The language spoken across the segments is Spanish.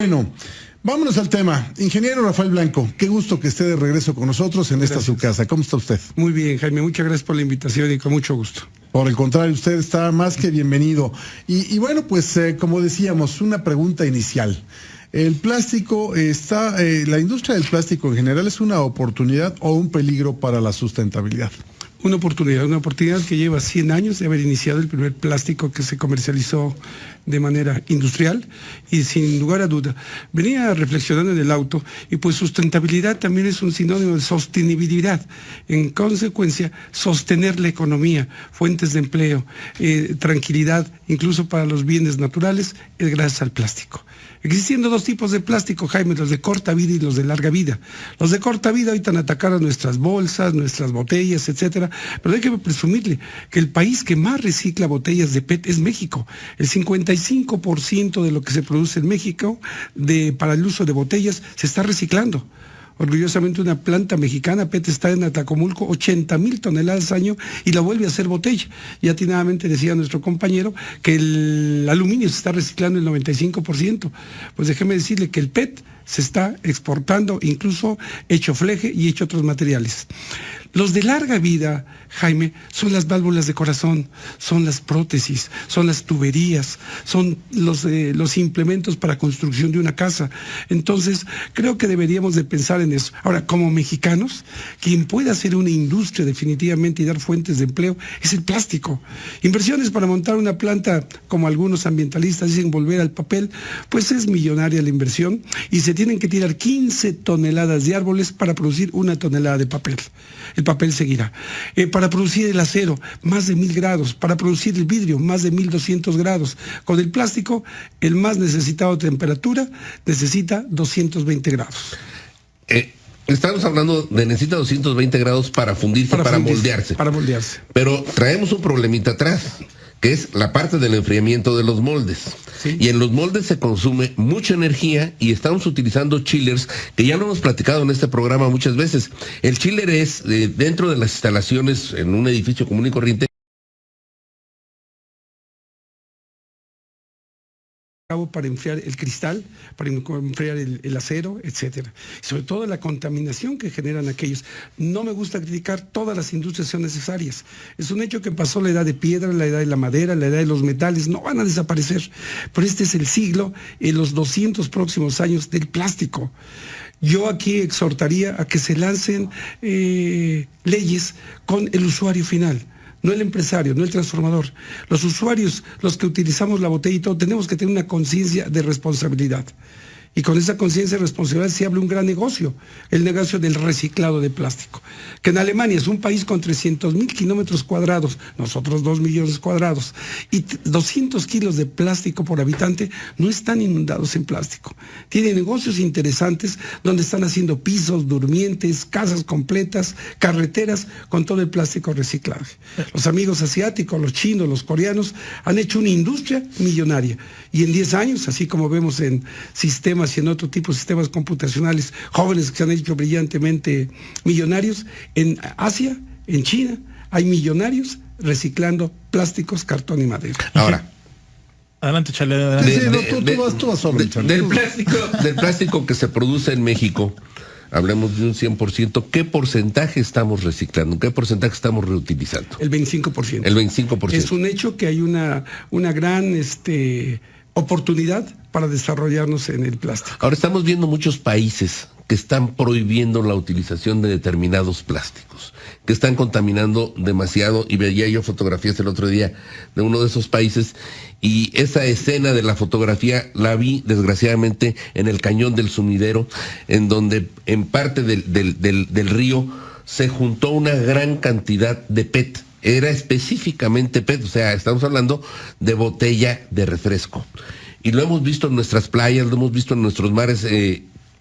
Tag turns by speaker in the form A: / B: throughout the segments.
A: Bueno, vámonos al tema. Ingeniero Rafael Blanco, qué gusto que esté de regreso con nosotros en esta su casa. ¿Cómo está usted?
B: Muy bien, Jaime, muchas gracias por la invitación y con mucho gusto.
A: Por el contrario, usted está más que bienvenido. Y bueno, pues como decíamos, una pregunta inicial. El plástico la industria del plástico en general es una oportunidad o un peligro para la sustentabilidad.
B: Una oportunidad que lleva 100 años de haber iniciado el primer plástico que se comercializó de manera industrial y sin lugar a duda. Venía reflexionando en el auto y pues sustentabilidad también es un sinónimo de sostenibilidad. En consecuencia, sostener la economía, fuentes de empleo, tranquilidad, incluso para los bienes naturales, es gracias al plástico. Existiendo dos tipos de plástico, Jaime, los de corta vida y los de larga vida. Los de corta vida ahorita atacaron nuestras bolsas, nuestras botellas, etcétera, pero hay que presumirle que el país que más recicla botellas de PET es México. El 55% de lo que se produce en México para el uso de botellas se está reciclando. Orgullosamente una planta mexicana, PET, está en Atlacomulco, 80,000 toneladas al año y la vuelve a hacer botella. Y atinadamente decía nuestro compañero que el aluminio se está reciclando el 95%. Pues déjeme decirle que el PET se está exportando, incluso hecho fleje y hecho otros materiales. Los de larga vida, Jaime, son las válvulas de corazón, son las prótesis, son las tuberías, son los implementos para construcción de una casa. Entonces, creo que deberíamos de pensar en eso. Ahora, como mexicanos, quien puede hacer una industria definitivamente y dar fuentes de empleo es el plástico. Inversiones para montar una planta, como algunos ambientalistas dicen, volver al papel, pues es millonaria la inversión y se tienen que tirar 15 toneladas de árboles para producir 1 tonelada de papel. El papel seguirá. Para producir el acero, más de 1,000 grados. Para producir el vidrio, más de 1,200 grados. Con el plástico, el más necesitado de temperatura, necesita 220 grados.
C: Estamos hablando de necesita 220 grados para fundirse, para moldearse.
B: Para moldearse.
C: Pero traemos un problemita atrás, que es la parte del enfriamiento de los moldes. ¿Sí? Y en los moldes se consume mucha energía y estamos utilizando chillers, que ya lo hemos platicado en este programa muchas veces. El chiller es dentro de las instalaciones en un edificio común y corriente.
B: Para enfriar el cristal, para enfriar el acero, etcétera. Sobre todo la contaminación que generan aquellos. No me gusta criticar, todas las industrias son necesarias. Es un hecho que pasó la edad de piedra, la edad de la madera, la edad de los metales, no van a desaparecer. Pero este es el siglo, en los 200 próximos años, del plástico. Yo aquí exhortaría a que se lancen leyes con el usuario final. No el empresario, no el transformador. Los usuarios, los que utilizamos la botella y todo, tenemos que tener una conciencia de responsabilidad. Y con esa conciencia de responsabilidad se abre un gran negocio, el negocio del reciclado de plástico. Que en Alemania es un país con 300,000 kilómetros cuadrados, nosotros 2 millones cuadrados, y 200 kilos de plástico por habitante, no están inundados en plástico. Tienen negocios interesantes donde están haciendo pisos, durmientes, casas completas, carreteras con todo el plástico reciclado. Los amigos asiáticos, los chinos, los coreanos han hecho una industria millonaria. Y en 10 años, así como vemos en sistemas y en otro tipo de sistemas computacionales, jóvenes que se han hecho brillantemente millonarios, en Asia, en China, hay millonarios reciclando plásticos, cartón y madera.
C: Ahora,
A: adelante, Chale. Adelante. Tú vas solo,
C: del plástico que se produce en México, hablemos de un 100%, ¿qué porcentaje estamos reciclando? ¿Qué porcentaje estamos reutilizando?
B: El 25%.
C: El 25%.
B: Es un hecho que hay una gran oportunidad para desarrollarnos en el plástico.
C: Ahora estamos viendo muchos países que están prohibiendo la utilización de determinados plásticos, que están contaminando demasiado, y veía yo fotografías el otro día de uno de esos países, y esa escena de la fotografía la vi desgraciadamente en el cañón del Sumidero, en donde en parte del río se juntó una gran cantidad de PET. Era específicamente PET, o sea, estamos hablando de botella de refresco. Y lo hemos visto en nuestras playas, lo hemos visto en nuestros mares,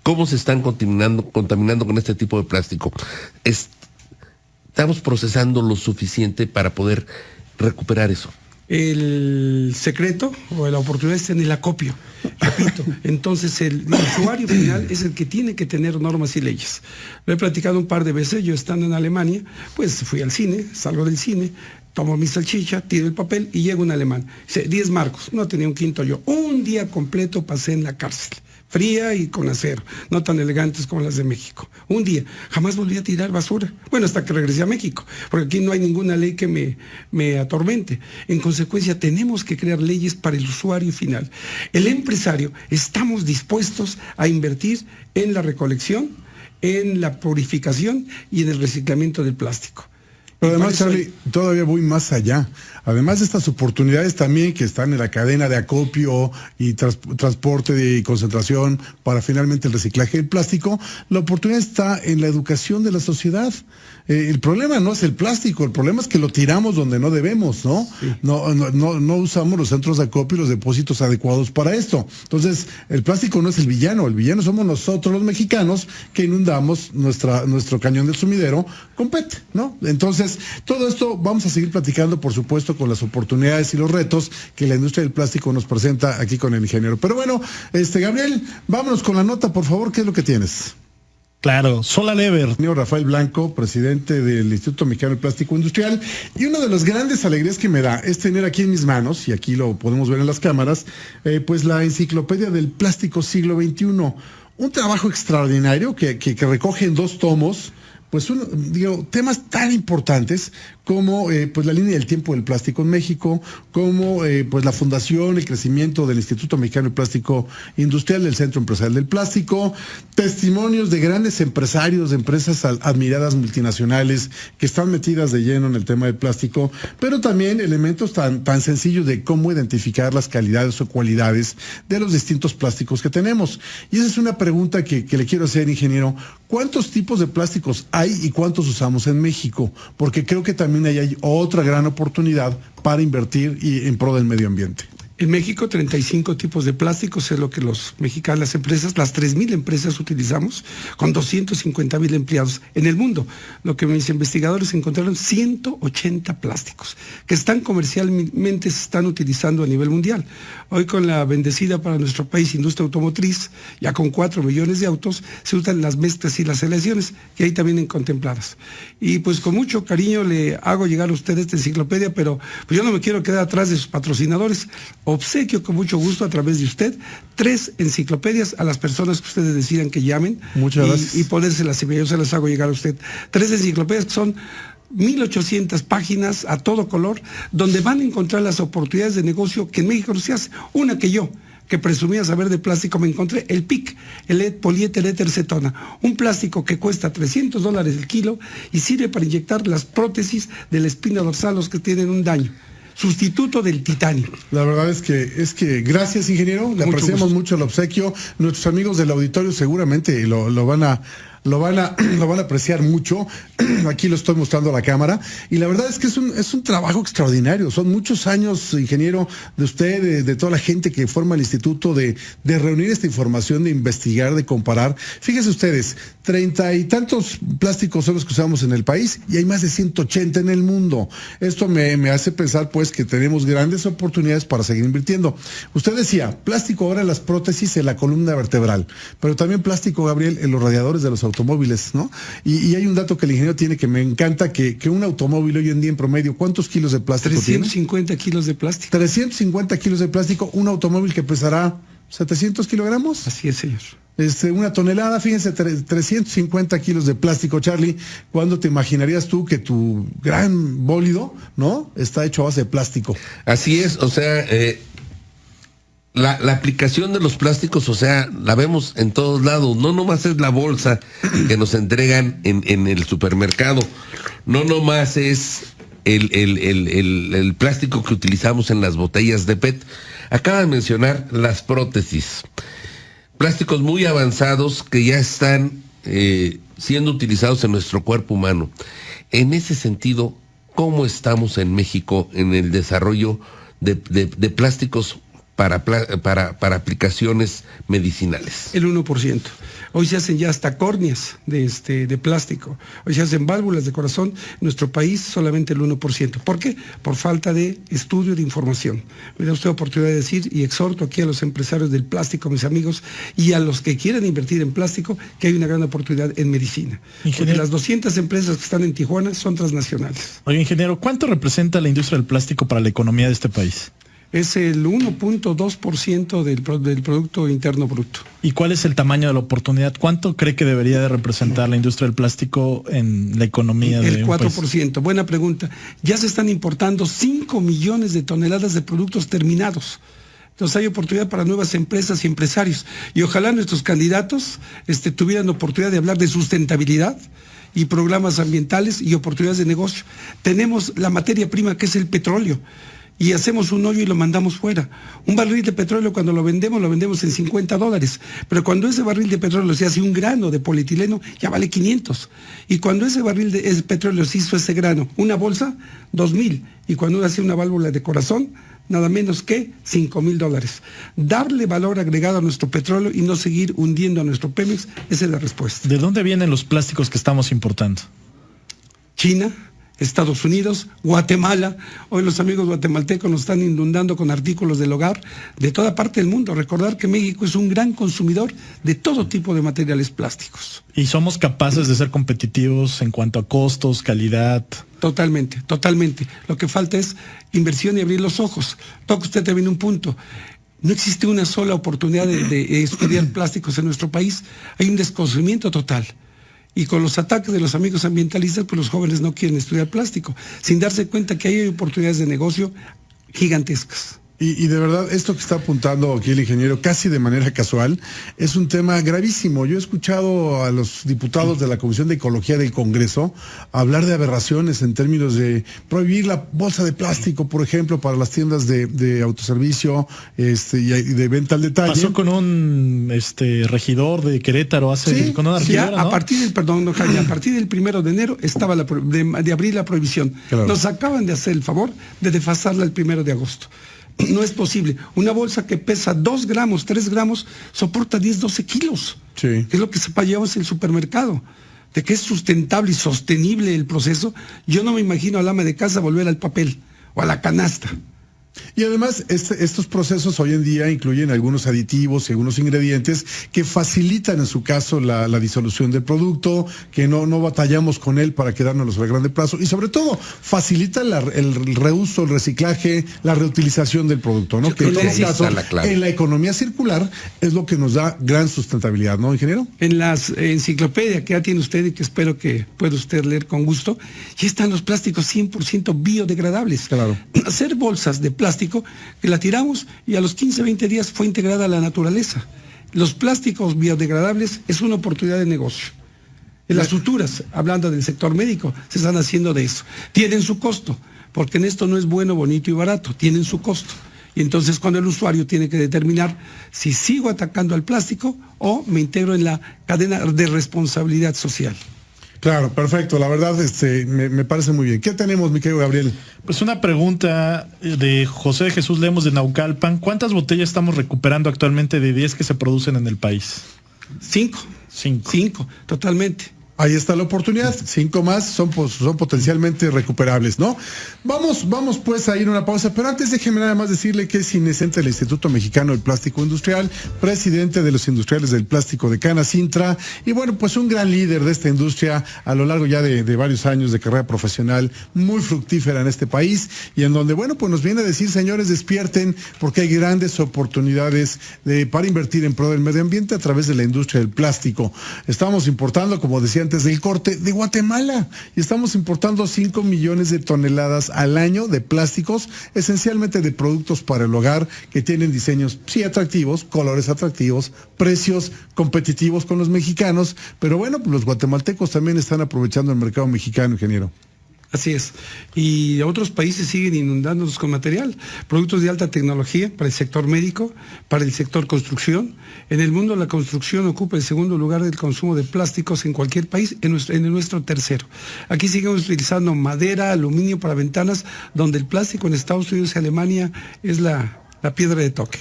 C: cómo se están contaminando con este tipo de plástico. Estamos procesando lo suficiente para poder recuperar eso.
B: El secreto o la oportunidad está en el acopio, repito. Entonces el usuario final es el que tiene que tener normas y leyes. Lo he platicado un par de veces. Yo estando en Alemania, pues fui al cine, salgo del cine, tomo mi salchicha, tiro el papel y llega un alemán. Dice, 10 marcos. No tenía un quinto yo. Un día completo pasé en la cárcel. fría y con acero, no tan elegantes como las de México. Un día, jamás volví a tirar basura. Bueno, hasta que regresé a México, porque aquí no hay ninguna ley que me atormente. En consecuencia, tenemos que crear leyes para el usuario final. El empresario, estamos dispuestos a invertir en la recolección, en la purificación y en el reciclamiento del plástico.
A: Pero además, Charlie, todavía voy más allá. Además de estas oportunidades también que están en la cadena de acopio y transporte y concentración para finalmente el reciclaje del plástico, la oportunidad está en la educación de la sociedad. El problema no es el plástico, el problema es que lo tiramos donde no debemos, ¿no? Sí. No usamos los centros de acopio y los depósitos adecuados para esto. Entonces, el plástico no es el villano somos nosotros los mexicanos que inundamos nuestro cañón del sumidero con PET, ¿no? Entonces, todo esto vamos a seguir platicando, por supuesto, con las oportunidades y los retos que la industria del plástico nos presenta aquí con el ingeniero. Pero bueno, Gabriel, vámonos con la nota, por favor, ¿qué es lo que tienes?
D: Claro, Solanever.
A: Señor Rafael Blanco, presidente del Instituto Mexicano del Plástico Industrial, y una de las grandes alegrías que me da es tener aquí en mis manos, y aquí lo podemos ver en las cámaras, pues la enciclopedia del plástico siglo XXI, un trabajo extraordinario que recoge en 2 tomos, pues temas tan importantes como pues la línea del tiempo del plástico en México, como pues la fundación, el crecimiento del Instituto Mexicano del Plástico Industrial, del Centro Empresarial del Plástico, testimonios de grandes empresarios, de empresas admiradas multinacionales que están metidas de lleno en el tema del plástico, pero también elementos tan sencillos de cómo identificar las calidades o cualidades de los distintos plásticos que tenemos. Y esa es una pregunta que le quiero hacer, ingeniero. ¿Cuántos tipos de plásticos hay y cuántos usamos en México? Porque creo que también ahí hay otra gran oportunidad para invertir y en pro del medio ambiente.
B: En México, 35 tipos de plásticos es lo que los mexicanos, las empresas, las 3,000 empresas utilizamos, con 250,000 empleados en el mundo. Lo que mis investigadores encontraron, 180 plásticos, que comercialmente se están utilizando a nivel mundial. Hoy, con la bendecida para nuestro país industria automotriz, ya con 4 millones de autos, se usan las mezclas y las aleaciones, que ahí también contempladas. Y pues con mucho cariño le hago llegar a usted esta enciclopedia, pero pues yo no me quiero quedar atrás de sus patrocinadores. Obsequio con mucho gusto a través de usted 3 enciclopedias a las personas que ustedes decidan que llamen.
A: Muchas gracias.
B: Y podérselas enviar. Yo se las hago llegar a usted. 3 enciclopedias que son 1,800 páginas a todo color, donde van a encontrar las oportunidades de negocio que en México no se hace. Una que presumía saber de plástico, me encontré el PIC, el poliéter-éter-cetona, un plástico que cuesta $300 el kilo y sirve para inyectar las prótesis de la espina dorsal, los que tienen un daño. Sustituto del titanio.
A: La verdad es que gracias, ingeniero, le apreciamos mucho el obsequio. Nuestros amigos del auditorio seguramente lo van a apreciar mucho. Aquí lo estoy mostrando a la cámara. Y la verdad es que es un trabajo extraordinario. Son muchos años, ingeniero, de usted, de toda la gente que forma el instituto, de reunir esta información, de investigar, de comparar. Fíjense ustedes, 30 y tantos plásticos son los que usamos en el país y hay más de 180 en el mundo. Esto me hace pensar, pues, que tenemos grandes oportunidades para seguir invirtiendo. Usted decía, plástico ahora en las prótesis, en la columna vertebral, pero también plástico, Gabriel, en los radiadores de los automóviles, ¿no? Y hay un dato que el ingeniero tiene que me encanta, que un automóvil hoy en día en promedio, ¿cuántos kilos de plástico
B: 350
A: tiene?
B: kilos de plástico.
A: 350 kilos de plástico, un automóvil que pesará 700 kilogramos.
B: Así es, señor.
A: Una tonelada, fíjense, 350 kilos de plástico, Charlie. ¿Cuándo te imaginarías tú que tu gran bólido, ¿no?, está hecho a base de plástico?
C: Así es, o sea, la aplicación de los plásticos, o sea, la vemos en todos lados. No nomás es la bolsa que nos entregan en el supermercado. No nomás es el plástico que utilizamos en las botellas de PET. Acaba de mencionar las prótesis. Plásticos muy avanzados que ya están siendo utilizados en nuestro cuerpo humano. En ese sentido, ¿cómo estamos en México en el desarrollo de plásticos para aplicaciones medicinales?
B: El 1%. Hoy se hacen ya hasta córneas de plástico. Hoy se hacen válvulas de corazón. En nuestro país solamente el 1%. ¿Por qué? Por falta de estudio, de información. Me da usted oportunidad de decir, y exhorto aquí a los empresarios del plástico, mis amigos, y a los que quieran invertir en plástico, que hay una gran oportunidad en medicina. Porque las 200 empresas que están en Tijuana son transnacionales.
D: Oye, ingeniero, ¿cuánto representa la industria del plástico para la economía de este país?
B: Es el 1.2% del Producto Interno Bruto.
D: ¿Y cuál es el tamaño de la oportunidad? ¿Cuánto cree que debería de representar la industria del plástico en la economía de un país?
B: El 4%. Buena pregunta. Ya se están importando 5 millones de toneladas de productos terminados. Entonces hay oportunidad para nuevas empresas y empresarios. Y ojalá nuestros candidatos tuvieran oportunidad de hablar de sustentabilidad y programas ambientales y oportunidades de negocio. Tenemos la materia prima que es el petróleo. Y hacemos un hoyo y lo mandamos fuera. Un barril de petróleo cuando lo vendemos en $50. Pero cuando ese barril de petróleo se hace un grano de polietileno, ya vale 500. Y cuando ese barril de petróleo se hizo ese grano, una bolsa, 2,000. Y cuando uno hace una válvula de corazón, nada menos que $5,000. Darle valor agregado a nuestro petróleo y no seguir hundiendo a nuestro Pemex, esa es la respuesta.
D: ¿De dónde vienen los plásticos que estamos importando?
B: China, Estados Unidos, Guatemala. Hoy los amigos guatemaltecos nos están inundando con artículos del hogar de toda parte del mundo. Recordar que México es un gran consumidor de todo tipo de materiales plásticos.
D: ¿Y somos capaces de ser competitivos en cuanto a costos, calidad?
B: Totalmente, totalmente. Lo que falta es inversión y abrir los ojos. Toca usted también un punto. No existe una sola oportunidad de estudiar plásticos en nuestro país. Hay un desconocimiento total. Y con los ataques de los amigos ambientalistas, pues los jóvenes no quieren estudiar plástico, sin darse cuenta que hay oportunidades de negocio gigantescas.
A: Y de verdad, esto que está apuntando aquí el ingeniero, casi de manera casual, es un tema gravísimo. Yo he escuchado a los diputados de la Comisión de Ecología del Congreso hablar de aberraciones en términos de prohibir la bolsa de plástico, por ejemplo, para las tiendas de autoservicio y de venta al detalle.
D: Pasó con un regidor de Querétaro con una regidora, ¿no?
B: A partir del 1 de enero estaba de abrir la prohibición. Claro. Nos acaban de hacer el favor de desfasarla el 1 de agosto. No es posible. Una bolsa que pesa 2 gramos, 3 gramos, soporta 10, 12 kilos.
A: Sí.
B: Es lo que llevamos en el supermercado. De que es sustentable y sostenible el proceso, yo no me imagino al ama de casa volver al papel o a la canasta.
A: Y además, estos procesos hoy en día incluyen algunos aditivos y algunos ingredientes que facilitan, en su caso, la disolución del producto, que no batallamos con él para quedárnoslos a grande plazo, y sobre todo, facilita el reuso, el reciclaje, la reutilización del producto, ¿no? Que en todo caso, en la economía circular, es lo que nos da gran sustentabilidad, ¿no, ingeniero?
B: En la enciclopedia que ya tiene usted y que espero que pueda usted leer con gusto, ya están los plásticos 100% biodegradables.
A: Claro.
B: Hacer bolsas de plástico que la tiramos y a los 15, 20 días fue integrada a la naturaleza. Los plásticos biodegradables es una oportunidad de negocio. En las suturas, hablando del sector médico, se están haciendo de eso. Tienen su costo, porque en esto no es bueno, bonito y barato, tienen su costo. Y entonces cuando el usuario tiene que determinar si sigo atacando al plástico o me integro en la cadena de responsabilidad social.
A: Claro, perfecto. La verdad, me parece muy bien. ¿Qué tenemos, mi querido Gabriel?
D: Pues una pregunta de José de Jesús Lemos de Naucalpan. ¿Cuántas botellas estamos recuperando actualmente de 10 que se producen en el país?
B: 5, totalmente.
A: Ahí está la oportunidad. 5 más son potencialmente recuperables, ¿no? Vamos pues a ir a una pausa, pero antes déjeme nada más decirle que es Inocente del Instituto Mexicano del Plástico Industrial, presidente de los industriales del plástico de Canacintra, y bueno, pues un gran líder de esta industria a lo largo ya de varios años de carrera profesional, muy fructífera en este país, y en donde, bueno, pues nos viene a decir, señores, despierten, porque hay grandes oportunidades para invertir en pro del medio ambiente a través de la industria del plástico. Estamos importando, como decía antes del corte, de Guatemala, y estamos importando 5 millones de toneladas al año de plásticos, esencialmente de productos para el hogar, que tienen diseños sí atractivos, colores atractivos, precios competitivos con los mexicanos, pero bueno, pues los guatemaltecos también están aprovechando el mercado mexicano, ingeniero.
B: Así es. Y otros países siguen inundándonos con material, productos de alta tecnología para el sector médico, para el sector construcción. En el mundo la construcción ocupa el segundo lugar del consumo de plásticos en cualquier país, en nuestro tercero. Aquí seguimos utilizando madera, aluminio para ventanas, donde el plástico en Estados Unidos y Alemania es la piedra de toque.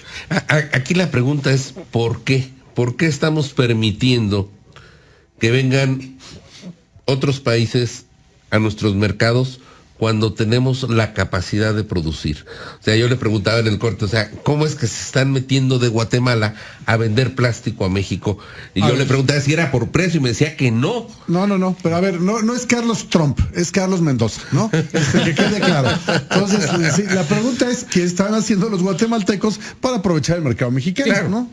C: Aquí la pregunta es ¿por qué? ¿Por qué estamos permitiendo que vengan otros países a nuestros mercados cuando tenemos la capacidad de producir. O sea, yo le preguntaba en el corte, o sea, ¿cómo es que se están metiendo de Guatemala a vender plástico a México? Y yo le preguntaba si era por precio y me decía que no.
A: No, pero a ver, no es Carlos Trump, es Carlos Mendoza, ¿no? Que quede claro. Entonces, sí, la pregunta es, ¿qué están haciendo los guatemaltecos para aprovechar el mercado mexicano,
C: claro,
A: ¿no?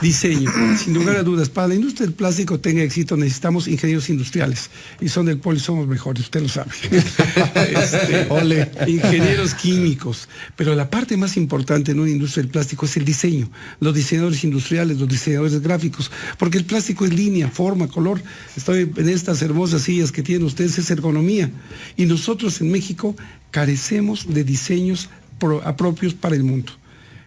B: Diseño, sin lugar a dudas. Para la industria del plástico tenga éxito necesitamos ingenieros industriales y son del Poli, somos mejores, usted lo sabe.
A: Ole.
B: Ingenieros químicos, pero la parte más importante en una industria del plástico es el diseño, los diseñadores industriales, los diseñadores gráficos, porque el plástico es línea, forma, color. Estoy en estas hermosas sillas que tienen ustedes, es ergonomía, y nosotros en México carecemos de diseños propios para el mundo.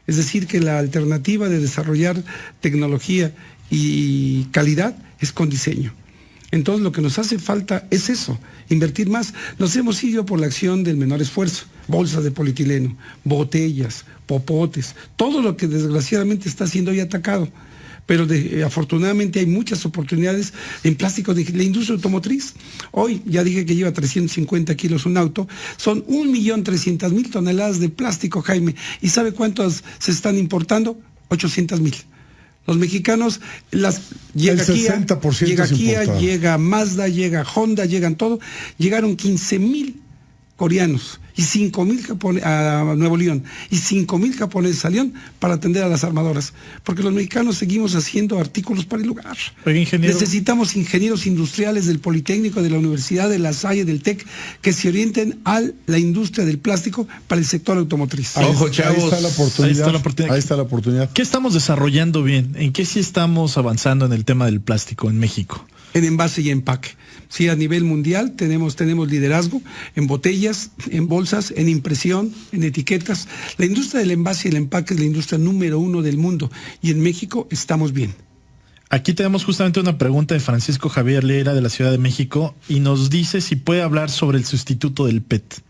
B: Es decir, que la alternativa de desarrollar tecnología y calidad es con diseño. Entonces lo que nos hace falta es eso, invertir más. Nos hemos ido por la acción del menor esfuerzo, bolsas de polietileno, botellas, popotes, todo lo que desgraciadamente está siendo hoy atacado. Pero afortunadamente hay muchas oportunidades en plástico de la industria automotriz. Hoy, ya dije que lleva 350 kilos un auto, son 1.300.000 toneladas de plástico, Jaime. ¿Y sabe cuántos se están importando? 800.000. Los mexicanos, llega Kia, llega Mazda, llega Honda, llegan todo, llegaron 15.000 coreanos y 5.000 a Nuevo León y 5.000 japoneses a León para atender a las armadoras, porque los mexicanos seguimos haciendo artículos para el lugar.
D: Oiga, ingeniero.
B: Necesitamos ingenieros industriales del Politécnico, de la Universidad, de La Salle, del TEC, que se orienten a la industria del plástico para el sector automotriz.
C: Ojo, chavos.
A: Ahí está la oportunidad.
D: ¿Qué estamos desarrollando bien? ¿En qué sí estamos avanzando en el tema del plástico en México?
B: En envase y empaque. Sí, a nivel mundial tenemos liderazgo en botellas, en bolsas, en impresión, en etiquetas. La industria del envase y el empaque es la industria número 1 del mundo y en México estamos bien.
D: Aquí tenemos justamente una pregunta de Francisco Javier Leira de la Ciudad de México y nos dice si puede hablar sobre el sustituto del PET.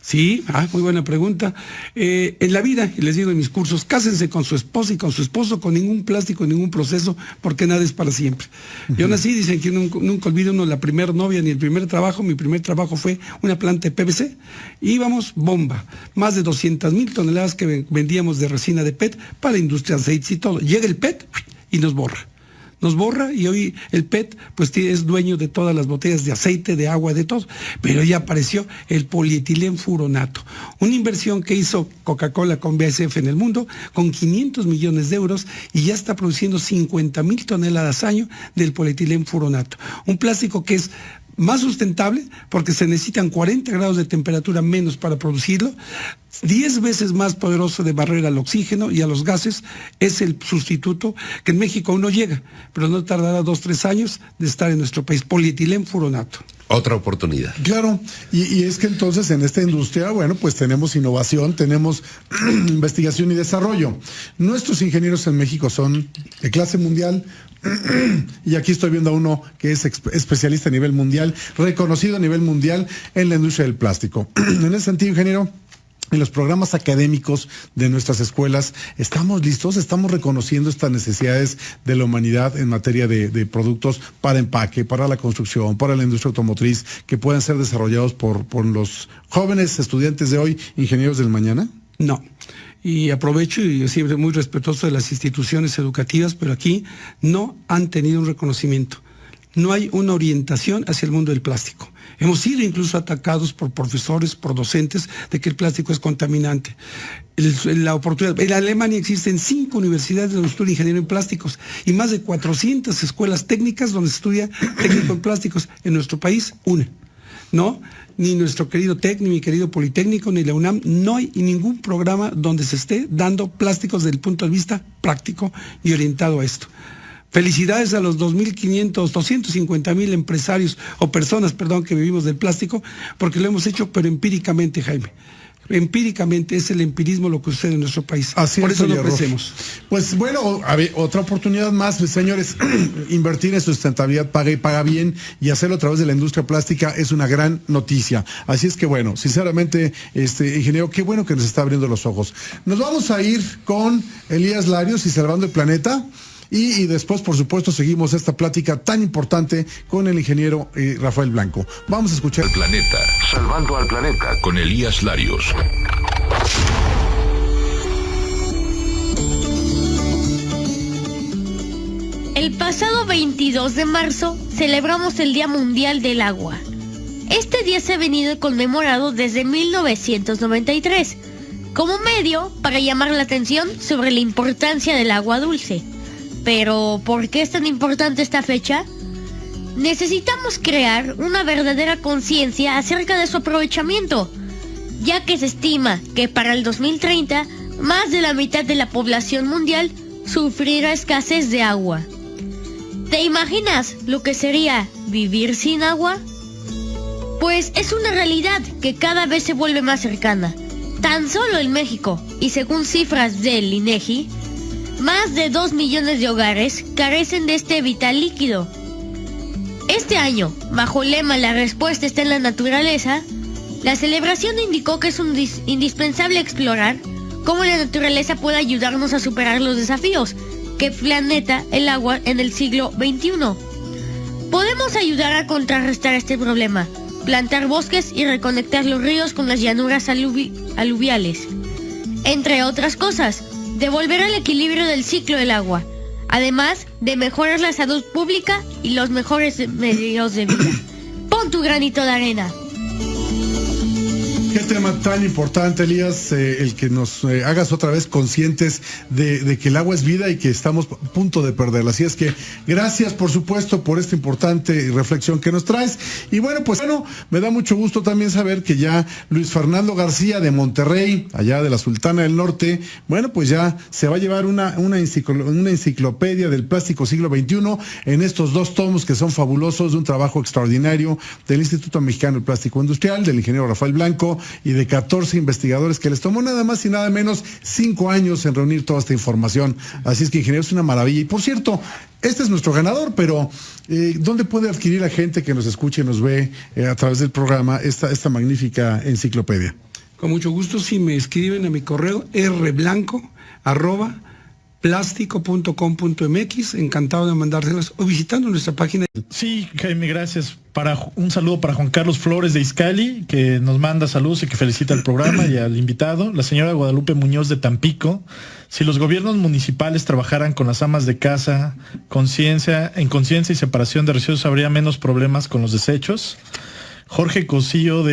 B: Sí, muy buena pregunta. En la vida, y les digo en mis cursos, cásense con su esposa y con su esposo, con ningún plástico, ningún proceso, porque nada es para siempre. Yo nací, dicen que nunca olvida uno la primera novia ni el primer trabajo. Mi primer trabajo fue una planta de PVC. Íbamos bomba, más de 200.000 toneladas que vendíamos de resina de PET para industria de aceites y todo. Llega el PET y nos borra. Y hoy el PET pues es dueño de todas las botellas de aceite, de agua, de todo. Pero ya apareció el polietilenfuronato, una inversión que hizo Coca-Cola con BASF en el mundo con 500 millones de euros y ya está produciendo 50.000 toneladas año del polietilenfuronato. Un plástico que es más sustentable porque se necesitan 40 grados de temperatura menos para producirlo, 10 veces más poderoso de barrera al oxígeno y a los gases. Es el sustituto que en México aún no llega, pero no tardará 2-3 años de estar en nuestro país. Polietilenfuronato.
C: Otra oportunidad.
A: Claro, y es que entonces en esta industria, bueno, pues tenemos innovación, tenemos investigación y desarrollo. Nuestros ingenieros en México son de clase mundial, y aquí estoy viendo a uno que es especialista a nivel mundial, reconocido a nivel mundial en la industria del plástico. En ese sentido, ingeniero, en los programas académicos de nuestras escuelas, ¿estamos listos? ¿Estamos reconociendo estas necesidades de la humanidad en materia de productos para empaque, para la construcción, para la industria automotriz, que puedan ser desarrollados por los jóvenes estudiantes de hoy, ingenieros del mañana?
B: No. Y aprovecho y siempre muy respetuoso de las instituciones educativas, pero aquí no han tenido un reconocimiento. No hay una orientación hacia el mundo del plástico. Hemos sido incluso atacados por profesores, por docentes, de que el plástico es contaminante. La oportunidad. En Alemania existen 5 universidades donde estudia ingeniero en plásticos y más de 400 escuelas técnicas donde se estudia técnico en plásticos. En nuestro país, una. ¿No? Ni nuestro querido TEC, ni mi querido Politécnico, ni la UNAM, no hay ningún programa donde se esté dando plásticos desde el punto de vista práctico y orientado a esto. Felicidades a los 250.000 empresarios o personas, que vivimos del plástico, porque lo hemos hecho, pero empíricamente, Jaime. Empíricamente es el empirismo lo que sucede en nuestro país.
A: Así
B: por
A: es,
B: eso lo ofrecemos.
A: Pues bueno, otra oportunidad más, señores. Invertir en sustentabilidad paga bien, y hacerlo a través de la industria plástica es una gran noticia. Así es que bueno, sinceramente, ingeniero, qué bueno que nos está abriendo los ojos. Nos vamos a ir con Elías Larios y Salvando el Planeta. y después, por supuesto, seguimos esta plática tan importante con el ingeniero Rafael Blanco. Vamos a escuchar.
E: El planeta, salvando al planeta con Elías Larios.
F: El pasado 22 de marzo celebramos el Día Mundial del Agua. Este día se ha venido conmemorado desde 1993 como medio para llamar la atención sobre la importancia del agua dulce. Pero, ¿por qué es tan importante esta fecha? Necesitamos crear una verdadera conciencia acerca de su aprovechamiento, ya que se estima que para el 2030 más de la mitad de la población mundial sufrirá escasez de agua. ¿Te imaginas lo que sería vivir sin agua? Pues es una realidad que cada vez se vuelve más cercana. Tan solo en México, y según cifras del INEGI, más de 2 millones de hogares carecen de este vital líquido. Este año, bajo el lema "La respuesta está en la naturaleza", la celebración indicó que es indispensable explorar cómo la naturaleza puede ayudarnos a superar los desafíos que planeta el agua en el siglo XXI. Podemos ayudar a contrarrestar este problema, plantar bosques y reconectar los ríos con las llanuras aluviales. Entre otras cosas, devolver el equilibrio del ciclo del agua, además de mejorar la salud pública y los mejores medios de vida. Pon tu granito de arena.
A: Qué tema tan importante, Elías, el que nos hagas otra vez conscientes de que el agua es vida y que estamos a punto de perderla. Así es que gracias, por supuesto, por esta importante reflexión que nos traes. Y bueno, pues me da mucho gusto también saber que ya Luis Fernando García de Monterrey, allá de la Sultana del Norte, bueno, pues ya se va a llevar una enciclopedia del plástico siglo XXI en estos 2 tomos que son fabulosos, de un trabajo extraordinario del Instituto Mexicano del Plástico Industrial, del ingeniero Rafael Blanco, y de 14 investigadores que les tomó nada más y nada menos 5 años en reunir toda esta información. Así es que, ingeniero, es una maravilla. Y por cierto, este es nuestro ganador, pero ¿dónde puede adquirir la gente que nos escuche y nos ve a través del programa esta magnífica enciclopedia?
B: Con mucho gusto, si me escriben a mi correo rblanco@plástico.com.mx, encantado de mandárselas, o visitando nuestra página.
D: Sí, Jaime, gracias. Un saludo para Juan Carlos Flores de Izcalli, que nos manda saludos y que felicita al programa y al invitado. La señora Guadalupe Muñoz de Tampico: si los gobiernos municipales trabajaran con las amas de casa, en conciencia y separación de residuos, habría menos problemas con los desechos. Jorge Cosío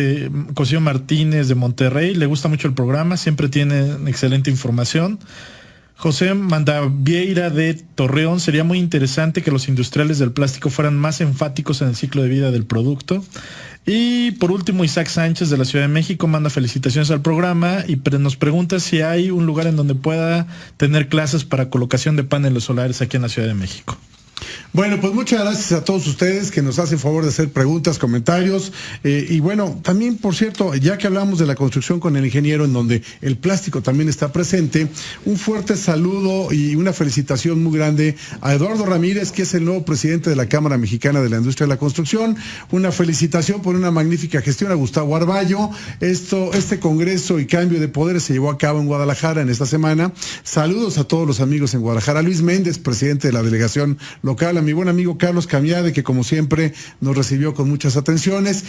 D: Martínez de Monterrey: le gusta mucho el programa, siempre tiene excelente información. José Mandavieira de Torreón: sería muy interesante que los industriales del plástico fueran más enfáticos en el ciclo de vida del producto. Y por último, Isaac Sánchez de la Ciudad de México manda felicitaciones al programa y nos pregunta si hay un lugar en donde pueda tener clases para colocación de paneles solares aquí en la Ciudad de México.
A: Bueno, pues muchas gracias a todos ustedes que nos hacen favor de hacer preguntas, comentarios, y bueno, también, por cierto, ya que hablamos de la construcción con el ingeniero, en donde el plástico también está presente, un fuerte saludo y una felicitación muy grande a Eduardo Ramírez, que es el nuevo presidente de la Cámara Mexicana de la Industria de la Construcción. Una felicitación por una magnífica gestión a Gustavo Arballo. Este congreso y cambio de poderes se llevó a cabo en Guadalajara en esta semana. Saludos a todos los amigos en Guadalajara. Luis Méndez, presidente de la delegación local, a mi buen amigo Carlos Camiade, que como siempre nos recibió con muchas atenciones.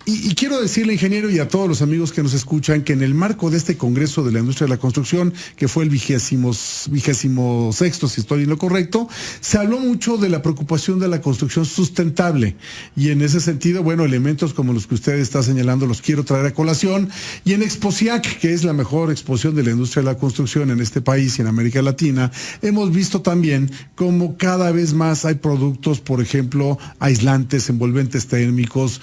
A: Y quiero decirle, ingeniero, y a todos los amigos que nos escuchan, que en el marco de este Congreso de la Industria de la Construcción, que fue el 26º, si estoy en lo correcto, se habló mucho de la preocupación de la construcción sustentable. Y en ese sentido, bueno, elementos como los que usted está señalando los quiero traer a colación. Y en Exposiac, que es la mejor exposición de la industria de la construcción en este país y en América Latina, hemos visto también cómo cada vez más hay productos, por ejemplo, aislantes, envolventes térmicos,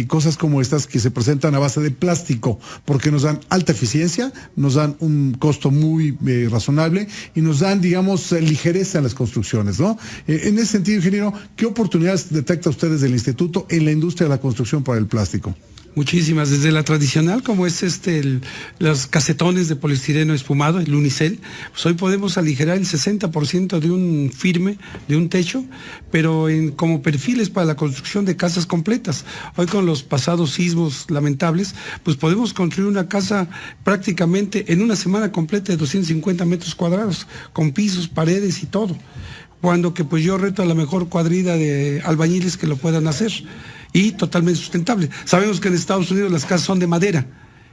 A: cosas como estas que se presentan a base de plástico, porque nos dan alta eficiencia, nos dan un costo muy razonable y nos dan, digamos, ligereza en las construcciones, ¿no? En ese sentido, ingeniero, ¿qué oportunidades detecta usted desde el instituto en la industria de la construcción para el plástico?
B: Muchísimas, desde la tradicional, como es los casetones de poliestireno espumado, el unicel, pues hoy podemos aligerar el 60% de un firme, de un techo, pero como perfiles para la construcción de casas completas. Hoy, con los pasados sismos lamentables, pues podemos construir una casa prácticamente en una semana completa de 250 metros cuadrados, con pisos, paredes y todo. cuando que pues yo reto a la mejor cuadrilla de albañiles que lo puedan hacer, y totalmente sustentable. Sabemos que en Estados Unidos las casas son de madera,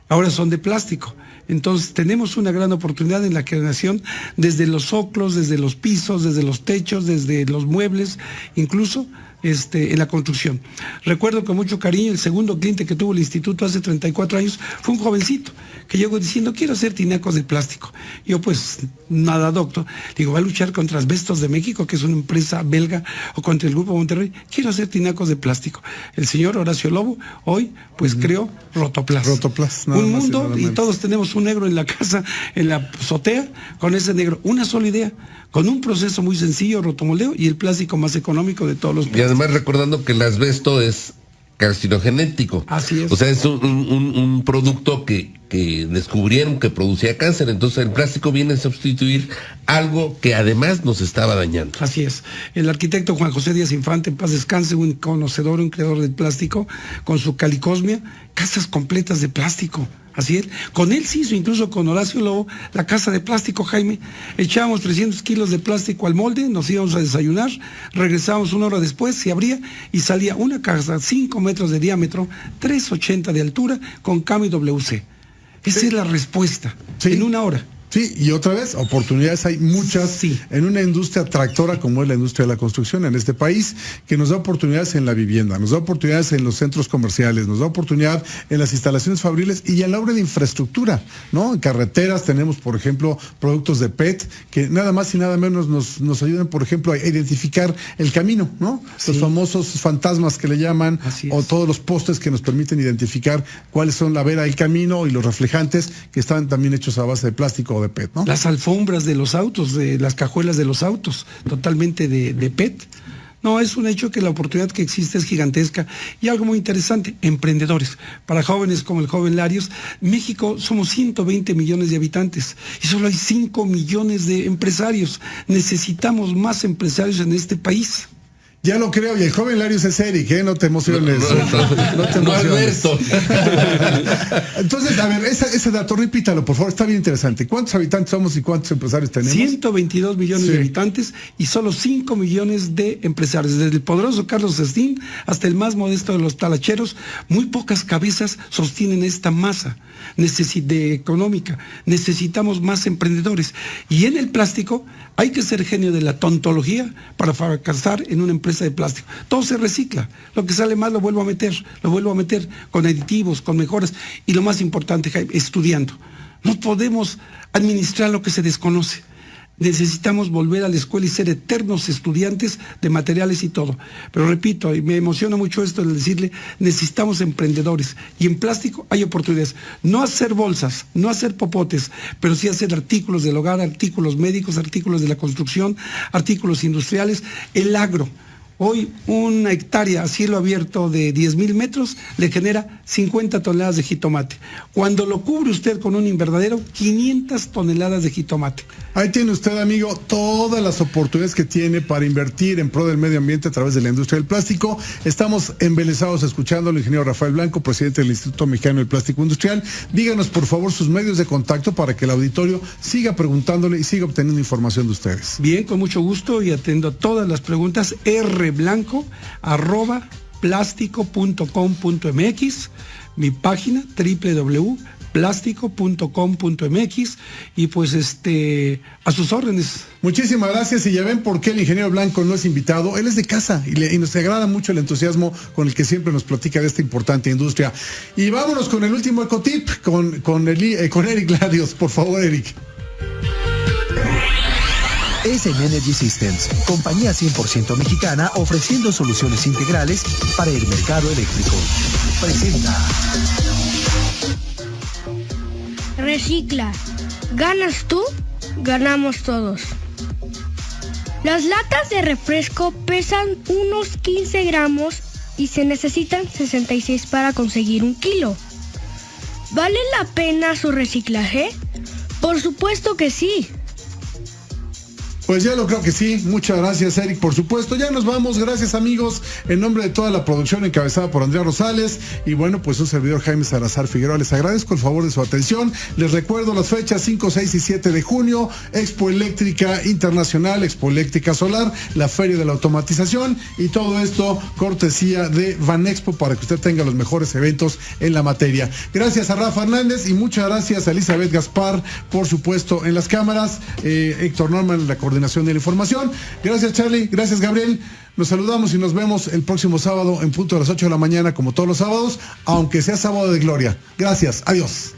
B: ahora son de plástico. Entonces tenemos una gran oportunidad en la creación, desde los zócalos, desde los pisos, desde los techos, desde los muebles, incluso en la construcción. Recuerdo con mucho cariño el segundo cliente que tuvo el instituto hace 34 años, fue un jovencito que llegó diciendo: quiero hacer tinacos de plástico. Yo pues nada, doctor, digo, va a luchar contra Asbestos de México, que es una empresa belga, o contra el Grupo Monterrey. Quiero hacer tinacos de plástico. El señor Horacio Lobo hoy pues creó Rotoplas. Un mundo, y todos tenemos un negro en la casa, en la azotea, con ese negro, una sola idea, con un proceso muy sencillo, rotomoldeo, y el plástico más económico de todos los plásticos.
C: Y además recordando que el asbesto es carcinogenético.
B: Así es.
C: O sea, es un producto que descubrieron que producía cáncer. Entonces el plástico viene a sustituir algo que además nos estaba dañando.
B: Así es. El arquitecto Juan José Díaz Infante, en paz descanse, un conocedor, un creador del plástico, con su calicosmia, casas completas de plástico. Así es. Con él se hizo, incluso con Horacio Lobo, la casa de plástico, Jaime. Echábamos 300 kilos de plástico al molde, nos íbamos a desayunar, regresábamos una hora después, se abría y salía una casa 5 metros de diámetro, 3,80 de altura, con cambio WC. Esa es la respuesta, en una hora.
A: Sí, y otra vez, oportunidades hay muchas en una industria tractora como es la industria de la construcción en este país, que nos da oportunidades en la vivienda, nos da oportunidades en los centros comerciales, nos da oportunidad en las instalaciones fabriles y en la obra de infraestructura, ¿no? En carreteras tenemos, por ejemplo, productos de PET que nada más y nada menos nos ayudan, por ejemplo, a identificar el camino, ¿no? Los famosos fantasmas que le llaman, o todos los postes que nos permiten identificar cuáles son la vera del camino, y los reflejantes que están también hechos a base de plástico de PET, ¿no?
B: Las alfombras de los autos, de las cajuelas de los autos, totalmente de PET. No, es un hecho que la oportunidad que existe es gigantesca. Y algo muy interesante, emprendedores. Para jóvenes como el joven Larios, México somos 120 millones de habitantes y solo hay 5 millones de empresarios. Necesitamos más empresarios en este país.
A: Ya lo creo, y el joven Larios es Eric, ¿eh? No te emociones.
C: No te emociones.
A: Entonces, a ver, ese dato, repítalo, por favor, está bien interesante. ¿Cuántos habitantes somos y cuántos empresarios tenemos?
B: 122 millones de habitantes y solo 5 millones de empresarios. Desde el poderoso Carlos Slim hasta el más modesto de los talacheros, muy pocas cabezas sostienen esta masa económica. Necesitamos más emprendedores. Y en el plástico hay que ser genio de la tontología para fracasar en una empresa de plástico. Todo se recicla. Lo que sale mal lo vuelvo a meter con aditivos, con mejoras. Y lo más importante, Jaime, estudiando. No podemos administrar lo que se desconoce. Necesitamos volver a la escuela y ser eternos estudiantes de materiales y todo. Pero repito, y me emociona mucho esto de decirle, necesitamos emprendedores. Y en plástico hay oportunidades. No hacer bolsas, no hacer popotes, pero sí hacer artículos del hogar, artículos médicos, artículos de la construcción, artículos industriales, el agro. Hoy una hectárea a cielo abierto de 10,000 metros le genera 50 toneladas de jitomate. Cuando lo cubre usted con un invernadero, 500 toneladas de jitomate.
A: Ahí tiene usted, amigo, todas las oportunidades que tiene para invertir en pro del medio ambiente a través de la industria del plástico. Estamos embelesados escuchando al ingeniero Rafael Blanco, presidente del Instituto Mexicano del Plástico Industrial. Díganos, por favor, sus medios de contacto para que el auditorio siga preguntándole y siga obteniendo información de ustedes.
B: Bien, con mucho gusto, y atendo todas las preguntas. rblanco@plastico.com.mx, mi página www.plastico.com.mx, y pues a sus órdenes.
A: Muchísimas gracias, y ya ven por qué el ingeniero Blanco no es invitado. Él es de casa y nos agrada mucho el entusiasmo con el que siempre nos platica de esta importante industria. Y vámonos con el último ecotip con Eric Larios. Por favor, Eric.
G: SM Energy Systems, compañía 100% mexicana ofreciendo soluciones integrales para el mercado eléctrico. Presenta.
H: Recicla. Ganas tú, ganamos todos. Las latas de refresco pesan unos 15 gramos y se necesitan 66 para conseguir 1 kilo. ¿Vale la pena su reciclaje? Por supuesto que sí.
A: Pues ya lo creo que sí. Muchas gracias, Eric, por supuesto. Ya nos vamos. Gracias, amigos. En nombre de toda la producción encabezada por Andrea Rosales y bueno, pues un servidor Jaime Salazar Figueroa. Les agradezco el favor de su atención. Les recuerdo las fechas 5, 6 y 7 de junio. Expo Eléctrica Internacional, Expo Eléctrica Solar, la Feria de la Automatización y todo esto cortesía de Vanexpo para que usted tenga los mejores eventos en la materia. Gracias a Rafa Hernández y muchas gracias a Elizabeth Gaspar, por supuesto, en las cámaras. Héctor Norman en la coordinación de la información. Gracias, Charlie. Gracias, Gabriel. Nos saludamos y nos vemos el próximo sábado en punto de las 8 de la mañana, como todos los sábados, aunque sea sábado de gloria. Gracias. Adiós.